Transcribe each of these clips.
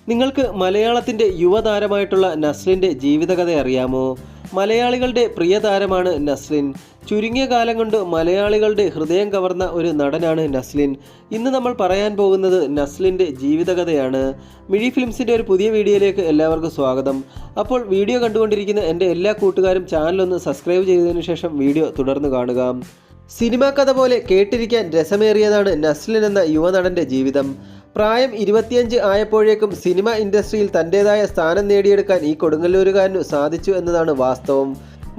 നിങ്ങൾക്ക് മലയാളത്തിൻ്റെ യുവതാരമായിട്ടുള്ള നസ്ലിൻ്റെ ജീവിതകഥ അറിയാമോ? മലയാളികളുടെ പ്രിയ താരമാണ് നസ്ലിൻ. ചുരുങ്ങിയ കാലം കൊണ്ട് മലയാളികളുടെ ഹൃദയം കവർന്ന ഒരു നടനാണ് നസ്ലിൻ. ഇന്ന് നമ്മൾ പറയാൻ പോകുന്നത് നസ്ലിൻ്റെ ജീവിതകഥയാണ്. മിഴി ഫിലിംസിൻ്റെ ഒരു പുതിയ വീഡിയോയിലേക്ക് എല്ലാവർക്കും സ്വാഗതം. അപ്പോൾ വീഡിയോ കണ്ടുകൊണ്ടിരിക്കുന്ന എൻ്റെ എല്ലാ കൂട്ടുകാരും ചാനലൊന്ന് സബ്സ്ക്രൈബ് ചെയ്തതിനു ശേഷം വീഡിയോ തുടർന്ന് കാണുക. സിനിമാ കഥ പോലെ കേട്ടിരിക്കാൻ രസമേറിയതാണ് നസ്ലിൻ എന്ന യുവനടൻ്റെ ജീവിതം. പ്രായം 25 ആയപ്പോഴേക്കും സിനിമ ഇൻഡസ്ട്രിയിൽ തൻ്റേതായ സ്ഥാനം നേടിയെടുക്കാൻ ഈ കൊടുങ്ങല്ലൂരുകാരനു സാധിച്ചു എന്നതാണ് വാസ്തവം.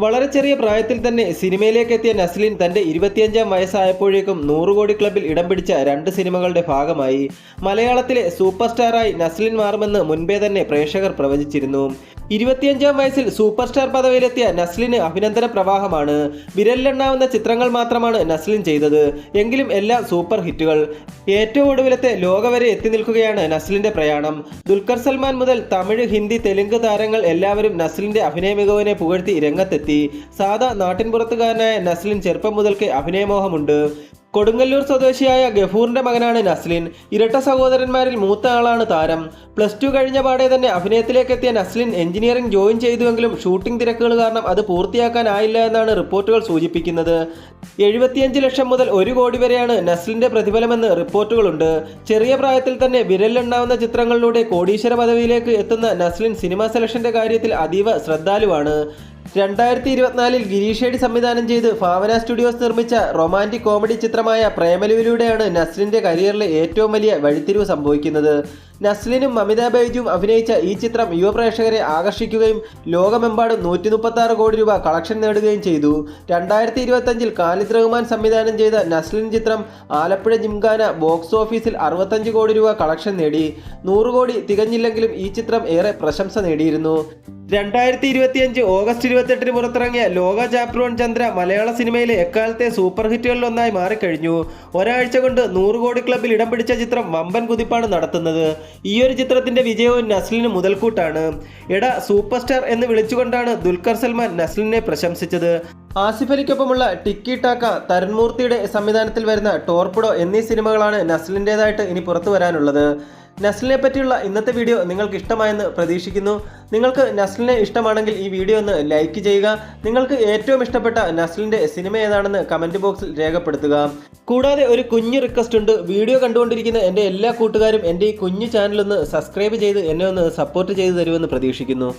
വളരെ ചെറിയ പ്രായത്തിൽ തന്നെ സിനിമയിലേക്ക് എത്തിയ നസ്ലിൻ തൻ്റെ 25-ാം വയസ്സായപ്പോഴേക്കും 100 കോടി ക്ലബിൽ ഇടം പിടിച്ച 2 സിനിമകളുടെ ഭാഗമായി. മലയാളത്തിലെ സൂപ്പർ സ്റ്റാറായി നസ്ലിൻ മാറുമെന്ന് മുൻപേ തന്നെ പ്രേക്ഷകർ പ്രവചിച്ചിരുന്നു. 25-ാം വയസ്സിൽ സൂപ്പർ സ്റ്റാർ പദവിയിലെത്തിയ നസ്ലിന് അഭിനന്ദന പ്രവാഹമാണ്. വിരലിലെണ്ണാവുന്ന ചിത്രങ്ങൾ മാത്രമാണ് നസ്ലിൻ ചെയ്തത്, എങ്കിലും എല്ലാം സൂപ്പർ ഹിറ്റുകൾ. ഏറ്റവും ഒടുവിലത്തെ ലോക വരെ എത്തി നിൽക്കുകയാണ് നസ്ലിൻ്റെ പ്രയാണം. ദുൽഖർ സൽമാൻ മുതൽ തമിഴ്, ഹിന്ദി, തെലുങ്ക് താരങ്ങൾ എല്ലാവരും നസ്ലിൻ്റെ അഭിനയ മികവിനെ പുകഴ്ത്തി രംഗത്തെത്തി. സാധാ നാട്ടിൻപുറത്തുകാരനായ നസ്ലിൻ ചെറുപ്പം മുതൽക്കേ അഭിനയമോഹമുണ്ട്. കൊടുങ്ങല്ലൂർ സ്വദേശിയായ ഗഫൂറിന്റെ മകനാണ് നസ്ലിൻ. ഇരട്ട സഹോദരന്മാരിൽ മൂത്ത ആളാണ് താരം. +2 കഴിഞ്ഞ പാടെ തന്നെ അഭിനയത്തിലേക്ക് എത്തിയ നസ്ലിൻ എഞ്ചിനീയറിംഗ് ജോയിൻ ചെയ്തുവെങ്കിലും ഷൂട്ടിംഗ് തിരക്കുകൾ കാരണം അത് പൂർത്തിയാക്കാനായില്ല എന്നാണ് റിപ്പോർട്ടുകൾ സൂചിപ്പിക്കുന്നത്. 75 ലക്ഷം മുതൽ 1 കോടി വരെയാണ് നസ്ലിന്റെ പ്രതിഫലമെന്ന് റിപ്പോർട്ടുകളുണ്ട്. ചെറിയ പ്രായത്തിൽ തന്നെ വിരലിലെണ്ണാവുന്ന ചിത്രങ്ങളിലൂടെ കോടീശ്വര പദവിയിലേക്ക് എത്തുന്ന നസ്ലിൻ സിനിമാ സെലക്ഷന്റെ കാര്യത്തിൽ അതീവ ശ്രദ്ധാലുവാണ്. 2024-ൽ ഗിരീഷേടി സംവിധാനം ചെയ്ത് ഭാവന സ്റ്റുഡിയോസ് നിർമ്മിച്ച റൊമാൻറ്റിക് കോമഡി ചിത്രമായ പ്രേമലുവിലൂടെയാണ് നസ്ലിൻ്റെ കരിയറിലെ ഏറ്റവും വലിയ വഴിത്തിരിവ് സംഭവിക്കുന്നത്. നസ്ലിനും മമിത ബൈജുവും അഭിനയിച്ച ഈ ചിത്രം യുവപ്രേക്ഷകരെ ആകർഷിക്കുകയും ലോകമെമ്പാടും 136 കോടി രൂപ കളക്ഷൻ നേടുകയും ചെയ്തു. 2025-ൽ ഖാലിദ് റഹ്മാൻ സംവിധാനം ചെയ്ത നസ്ലിൻ ചിത്രം ആലപ്പുഴ ജിംഖാന ബോക്സ് ഓഫീസിൽ 65 കോടി രൂപ കളക്ഷൻ നേടി. 100 കോടി തികഞ്ഞില്ലെങ്കിലും ഈ ചിത്രം ഏറെ പ്രശംസ നേടിയിരുന്നു. 2025 ഓഗസ്റ്റ് 28-ന് പുറത്തിറങ്ങിയ ലോക ചാപ്റ്റർ 1 ചന്ദ്ര മലയാള സിനിമയിലെ എക്കാലത്തെ സൂപ്പർ ഹിറ്റുകളിലൊന്നായി മാറിക്കഴിഞ്ഞു. ഒരാഴ്ച കൊണ്ട് 100 കോടി ക്ലബിൽ ഇടം പിടിച്ച ചിത്രം വമ്പൻ കുതിപ്പാണ് നടത്തുന്നത്. ഈയൊരു ചിത്രത്തിന്റെ വിജയവും നസ്ലിന് മുതൽക്കൂട്ടാണ്. എടാ സൂപ്പർ സ്റ്റാർ എന്ന് വിളിച്ചുകൊണ്ടാണ് ദുൽഖർ സൽമാൻ നസ്ലിനെ പ്രശംസിച്ചത്. ആസിഫ് അലിക്കൊപ്പമുള്ള ടിക്കി ടാക്ക, തരുൺമൂർത്തിയുടെ സംവിധാനത്തിൽ വരുന്ന ടോർപിഡോ എന്നീ സിനിമകളാണ് നസ്ലിൻ്റെതായിട്ട് ഇനി പുറത്തു വരാനുള്ളത്. നസ്ലിനെ പറ്റിയുള്ള ഇന്നത്തെ വീഡിയോ നിങ്ങൾക്ക് ഇഷ്ടമായെന്ന് പ്രതീക്ഷിക്കുന്നു. നിങ്ങൾക്ക് നസ്ലിനെ ഇഷ്ടമാണെങ്കിൽ ഈ വീഡിയോ ഒന്ന് ലൈക്ക് ചെയ്യുക. നിങ്ങൾക്ക് ഏറ്റവും ഇഷ്ടപ്പെട്ട നസ്ലിൻ്റെ സിനിമ ഏതാണെന്ന് കമൻറ്റ് ബോക്സിൽ രേഖപ്പെടുത്തുക. കൂടാതെ ഒരു കുഞ്ഞു റിക്വസ്റ്റ് ഉണ്ട്. വീഡിയോ കണ്ടുകൊണ്ടിരിക്കുന്ന എൻ്റെ എല്ലാ കൂട്ടുകാരും എൻ്റെ ഈ കുഞ്ഞു ചാനലൊന്ന് സബ്സ്ക്രൈബ് ചെയ്ത് എന്നെ ഒന്ന് സപ്പോർട്ട് ചെയ്തു തരുമെന്ന് പ്രതീക്ഷിക്കുന്നു.